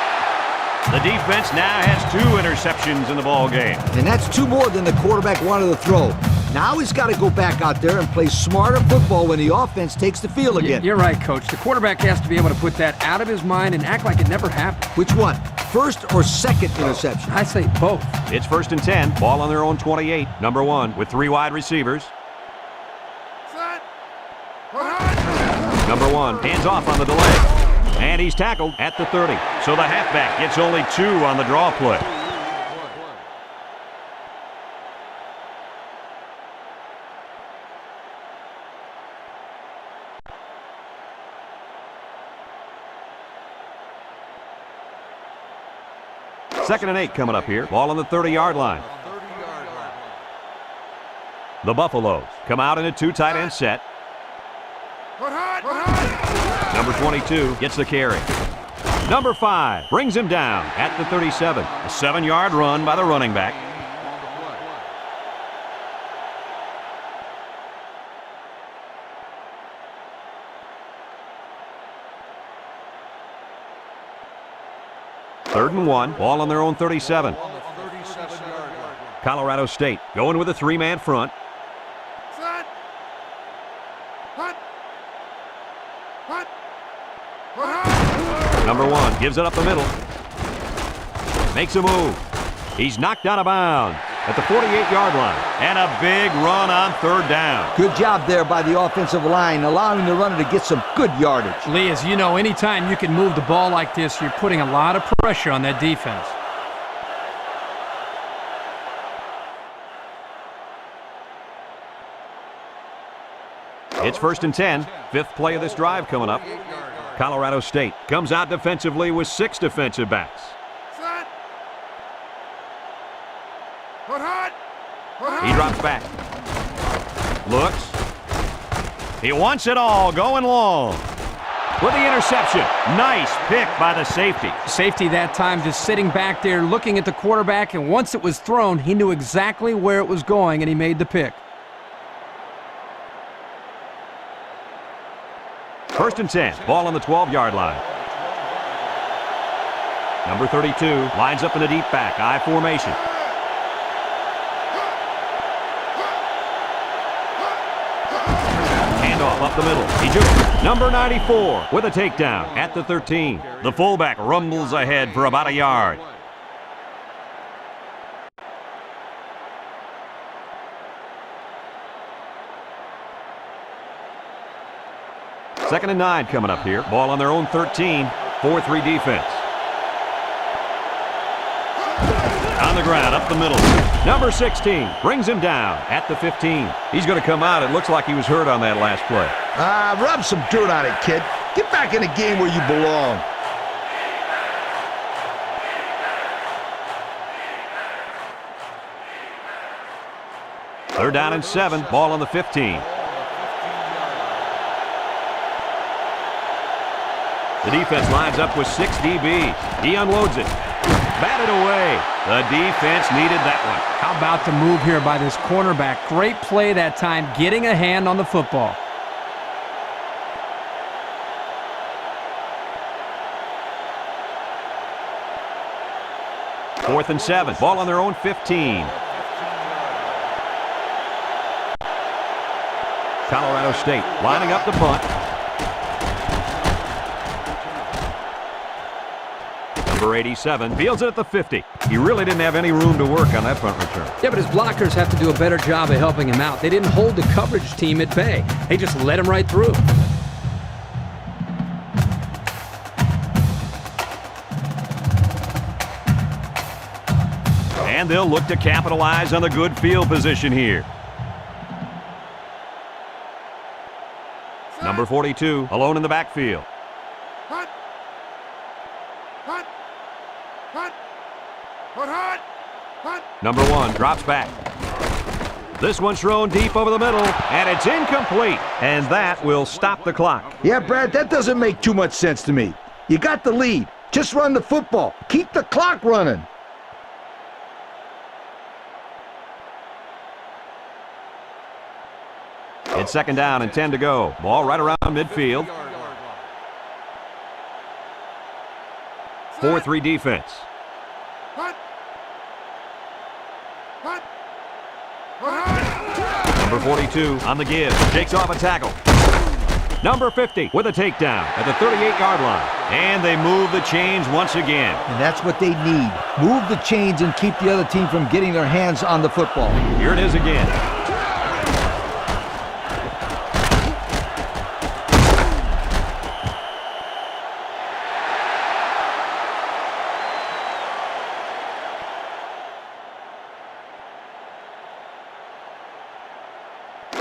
The defense now has 2 interceptions in the ball game. And that's 2 more than the quarterback wanted to throw. Now he's got to go back out there and play smarter football when the offense takes the field again. You're right, Coach. The quarterback has to be able to put that out of his mind and act like it never happened. Which one? First or second interception? I say both. It's first and 10. Ball on their own 28. Number 1 with 3 wide receivers. Number 1 hands off on the delay. And he's tackled at the 30. So the halfback gets only 2 on the draw play. Second and 8 coming up here. Ball on the 30-yard line. The Buffaloes come out in a 2 tight end set. Number 22 gets the carry. Number 5 brings him down at the 37. A 7-yard run by the running back. Third and 1. Ball on their own 37. Colorado State going with a 3-man front. Number 1 gives it up the middle. Makes a move. He's knocked out of bounds at the 48-yard line. And a big run on third down. Good job there by the offensive line, allowing the runner to get some good yardage. Lee, as you know, anytime you can move the ball like this, you're putting a lot of pressure on that defense. It's 1st and 10. Fifth play of this drive coming up. Colorado State comes out defensively with 6 defensive backs. He drops back. Looks. He wants it all, going long. With the interception. Nice pick by the safety. Safety that time just sitting back there looking at the quarterback, and once it was thrown, he knew exactly where it was going, and he made the pick. 1st and 10. Ball on the 12-yard line. Number 32 lines up in a deep back. I formation. Handoff up the middle. He jukes. Number 94 with a takedown at the 13. The fullback rumbles ahead for about a yard. Second and 9 coming up here. Ball on their own 13. 4-3 defense. On the ground, up the middle. Number 16 brings him down at the 15. He's going to come out. It looks like he was hurt on that last play. Rub some dirt on it, kid. Get back in the game where you belong. Third down and 7. Ball on the 15. The defense lines up with 6 DBs. He unloads it. Batted away. The defense needed that one. How about the move here by this cornerback? Great play that time, getting a hand on the football. Fourth and 7. Ball on their own 15. Colorado State lining up the punt. Number 87 fields it at the 50. He really didn't have any room to work on that punt return. Yeah, but his blockers have to do a better job of helping him out. They didn't hold the coverage team at bay. They just let him right through. And they'll look to capitalize on the good field position here. Number 42 alone in the backfield. Number 1 drops back. This one's thrown deep over the middle, and it's incomplete. And that will stop the clock. Yeah, Brad, that doesn't make too much sense to me. You got the lead. Just run the football. Keep the clock running. It's second down and 10 to go. Ball right around midfield. 4-3 defense. Number 42 on the give. Shakes off a tackle. Number 50 with a takedown at the 38-yard line. And they move the chains once again. And that's what they need. Move the chains and keep the other team from getting their hands on the football. Here it is again.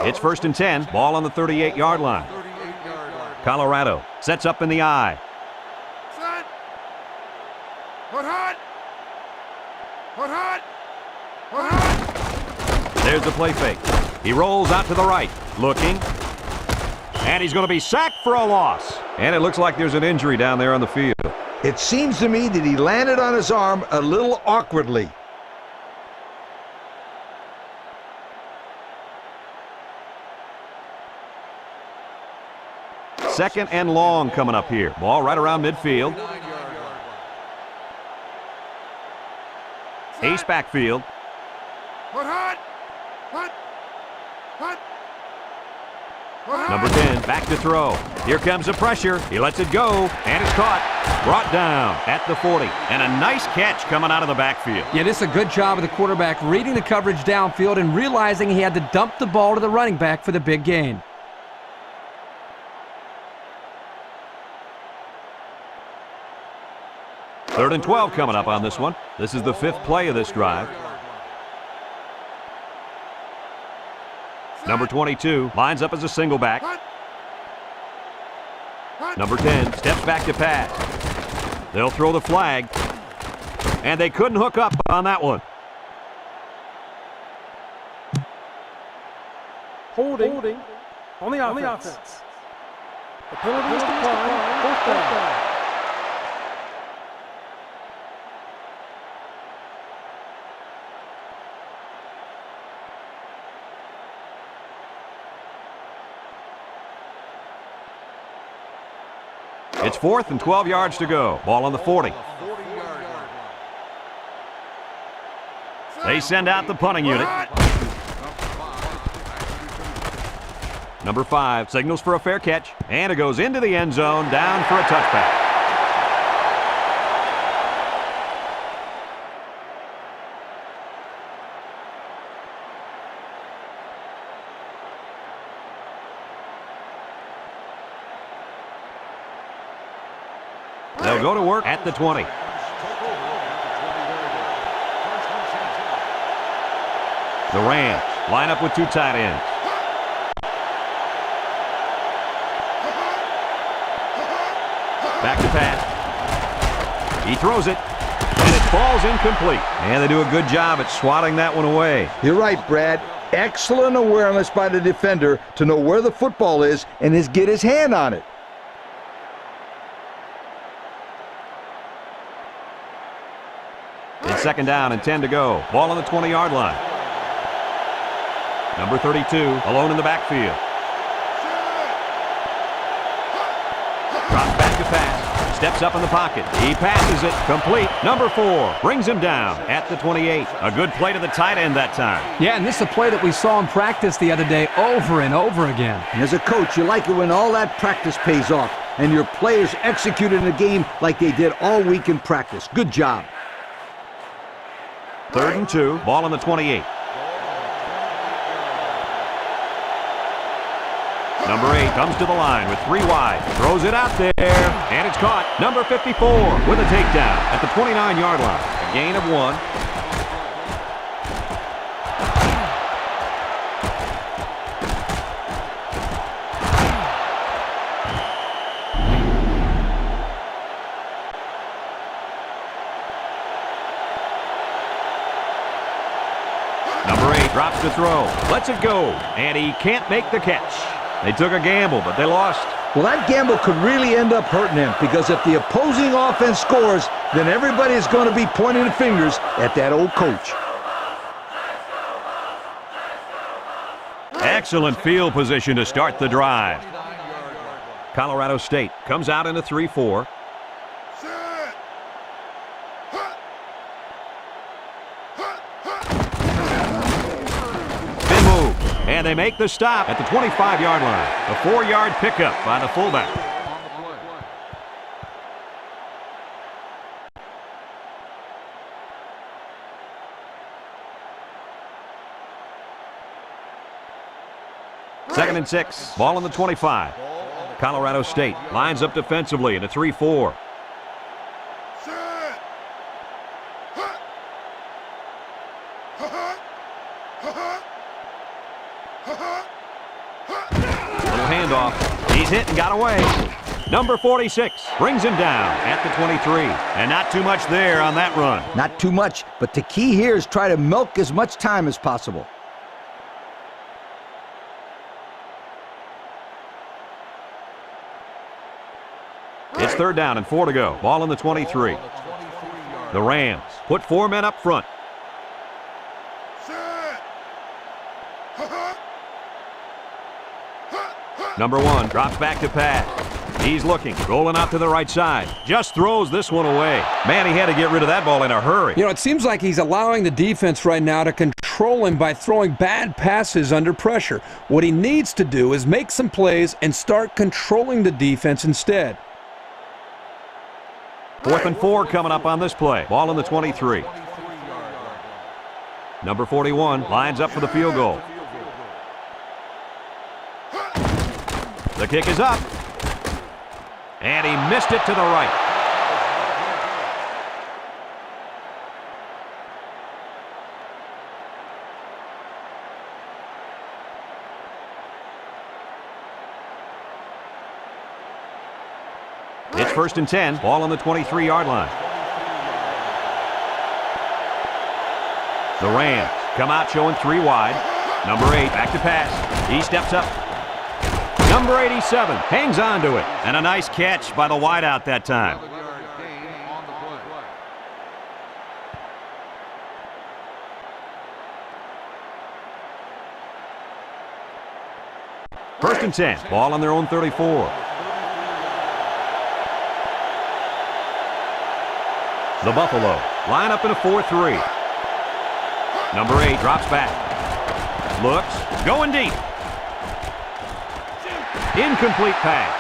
It's 1st and 10. Ball on the 38-yard line. Colorado sets up in the I. There's the play fake. He rolls out to the right, looking. And he's going to be sacked for a loss. And it looks like there's an injury down there on the field. It seems to me that he landed on his arm a little awkwardly. Second and long coming up here. Ball right around midfield. Ace backfield. Number 10, back to throw. Here comes the pressure. He lets it go, and it's caught. Brought down at the 40. And a nice catch coming out of the backfield. Yeah, this is a good job of the quarterback reading the coverage downfield and realizing he had to dump the ball to the running back for the big gain. Third and 12 coming up on this one. This is the 5th play of this drive. Number 22 lines up as a single back. Number 10 steps back to pass. They'll throw the flag. And they couldn't hook up on that one. Holding on the offense. The penalty is declined. Fourth down. It's 4th and 12 yards to go. Ball on the 40. They send out the punting unit. Number 5 signals for a fair catch, and it goes into the end zone, down for a touchback. They'll go to work at the 20. The Rams line up with 2 tight ends. Back to pass. He throws it, and it falls incomplete. And they do a good job at swatting that one away. You're right, Brad. Excellent awareness by the defender to know where the football is and get his hand on it. It's 2nd down and 10 to go. Ball on the 20-yard line. Number 32 alone in the backfield. Drops back to pass. Steps up in the pocket. He passes it. Complete. Number 4 brings him down at the 28. A good play to the tight end that time. Yeah, and this is a play that we saw in practice the other day over and over again. And as a coach, you like it when all that practice pays off and your players executed in the game like they did all week in practice. Good job. 3rd and 2. Ball on the 28. Number 8 comes to the line with 3 wide. Throws it out there, and it's caught. Number 54 with a takedown at the 29-yard line. A gain of 1. Number 8 drops the throw. Lets it go, and he can't make the catch. They took a gamble, but they lost. Well, that gamble could really end up hurting him because if the opposing offense scores, then everybody's going to be pointing the fingers at that old coach. Excellent field position to start the drive. Colorado State comes out in a 3-4. And they make the stop at the 25-yard line. A 4-yard pickup by the fullback. Second and 6. Ball on the 25. Colorado State lines up defensively in a 3-4. Little handoff. He's hit and got away. Number 46 brings him down at the 23. And not too much there on that run. Not too much, but the key here is try to milk as much time as possible. It's 3rd down and 4 to go. Ball on the 23. The Rams put 4 men up front. Number 1 drops back to pass. He's looking, rolling out to the right side. Just throws this one away. Man, he had to get rid of that ball in a hurry. You know, it seems like he's allowing the defense right now to control control him by throwing bad passes under pressure. What he needs to do is make some plays and start controlling the defense instead. 4th and 4 coming up on this play. Ball in the 23. Number 41 lines up for the field goal. The kick is up. And he missed it to the right. It's 1st and 10. Ball on the 23-yard line. The Rams come out showing 3 wide. Number 8 back to pass. He steps up. Number 87 hangs on to it. And a nice catch by the wideout that time. First and 10. Ball on their own 34. The Buffalo line up in a 4-3. Number 8 drops back. Looks. Going deep. Incomplete pass.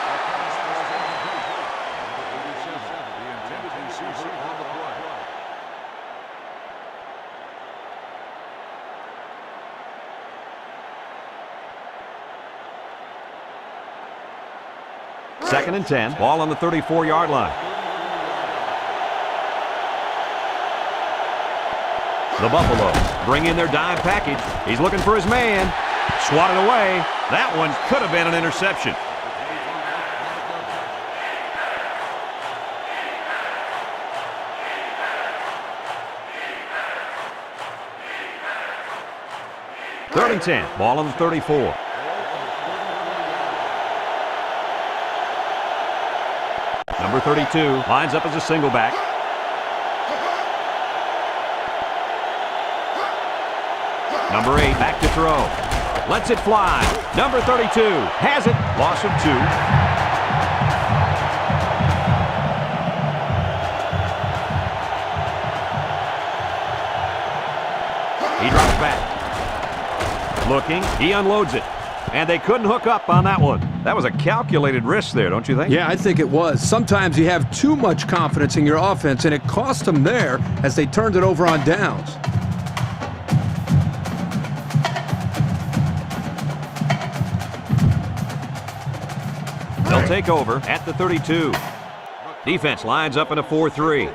Second and 10. Ball on the 34-yard line. The Buffalo bring in their dime package. He's looking for his man. Swatted away. That one could have been an interception. Third and 10. Ball on the 34. Number 32 lines up as a single back. Number 8 back to throw. Lets it fly. Number 32 has it. Loss of 2. He drops back. Looking. He unloads it. And they couldn't hook up on that one. That was a calculated risk there, don't you think? Yeah, I think it was. Sometimes you have too much confidence in your offense, and it cost them there as they turned it over on downs. They'll take over at the 32. Defense lines up in a 4-3.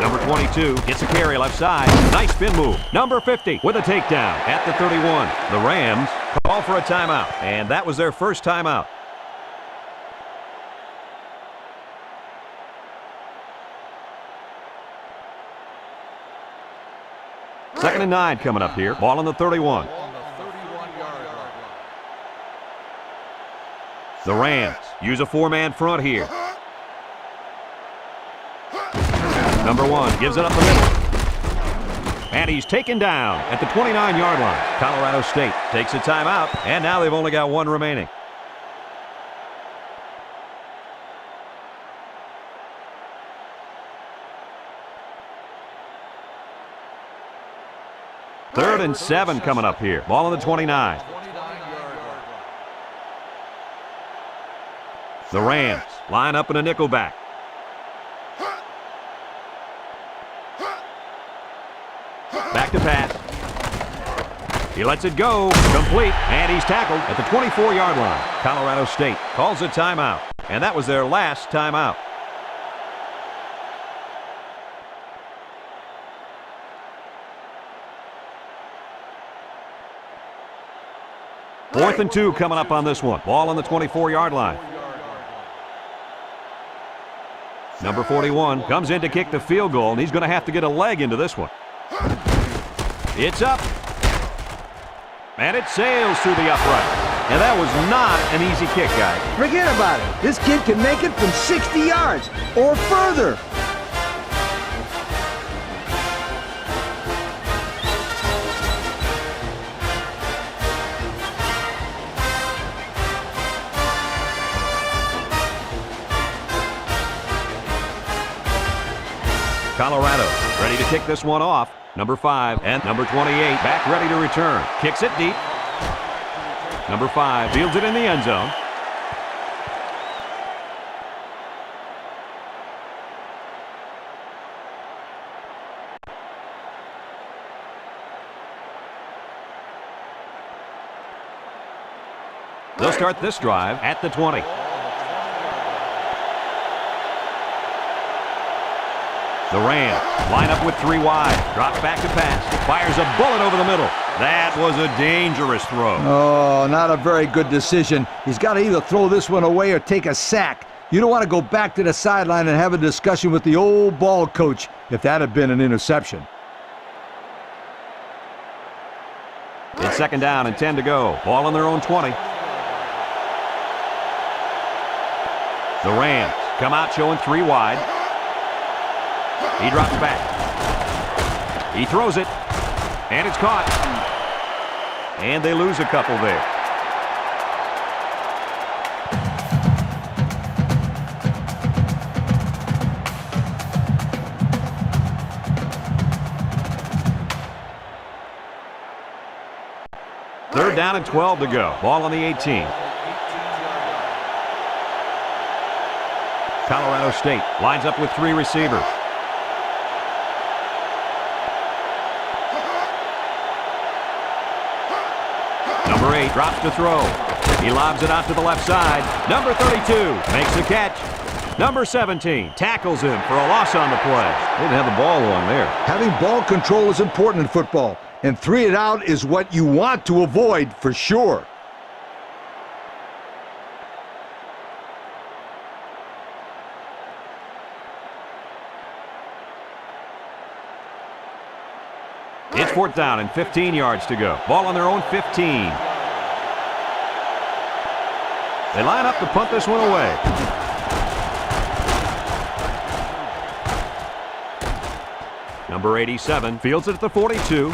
Number 22 gets a carry left side. Nice spin move. Number 50 with a takedown at the 31. The Rams call for a timeout, and that was their first timeout. Second and 9 coming up here. Ball on the 31. The Rams use a 4-man front here. Number 1 gives it up the middle. And he's taken down at the 29-yard line. Colorado State takes a timeout, and now they've only got 1 remaining. Third and 7 coming up here. Ball on the 29. The Rams line up in a nickel back. Back to pass. He lets it go. Complete. And he's tackled at the 24-yard line. Colorado State calls a timeout. And that was their last timeout. Fourth and 2 coming up on this one. Ball on the 24-yard line. Number 41 comes in to kick the field goal, and he's going to have to get a leg into this one. It's up. And it sails through the upright. And that was not an easy kick, guys. Forget about it. This kid can make it from 60 yards or further. Colorado ready to kick this one off. Number 5 and number 28 back ready to return. Kicks it deep. Number 5 fields it in the end zone. They'll start this drive at the 20. The Rams line up with 3 wide. Drops back to pass. Fires a bullet over the middle. That was a dangerous throw. Oh, not a very good decision. He's got to either throw this one away or take a sack. You don't want to go back to the sideline and have a discussion with the old ball coach if that had been an interception. It's 2nd down and 10 to go. Ball on their own 20. The Rams come out showing 3 wide. He drops back. He throws it. And it's caught. And they lose a couple there. Third down and 12 to go. Ball on the 18. Colorado State lines up with 3 receivers. Number 8 drops to throw. He lobs it out to the left side. Number 32 makes the catch. Number 17 tackles him for a loss on the play. Didn't have the ball long there. Having ball control is important in football, and 3 and out is what you want to avoid for sure. It's 4th down and 15 yards to go. Ball on their own 15. They line up to punt this one away. Number 87 fields it at the 42.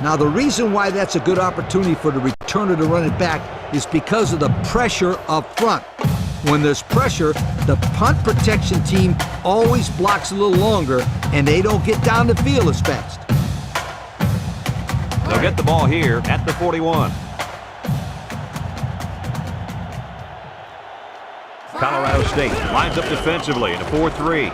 Now, the reason why that's a good opportunity for the returner to run it back is because of the pressure up front. When there's pressure, the punt protection team always blocks a little longer, and they don't get down the field as fast. They'll get the ball here at the 41. Colorado State lines up defensively in a 4-3.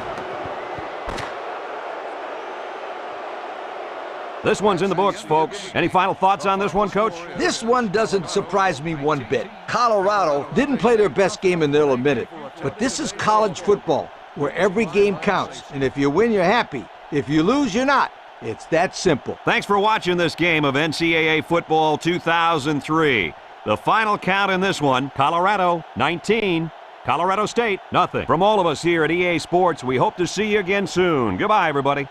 This one's in the books, folks. Any final thoughts on this one, Coach? This one doesn't surprise me one bit. Colorado didn't play their best game, and they'll admit it. But this is college football, where every game counts. And if you win, you're happy. If you lose, you're not. It's that simple. Thanks for watching this game of NCAA Football 2003. The final count in this one, Colorado 19, Colorado State nothing. From all of us here at EA Sports, we hope to see you again soon. Goodbye, everybody.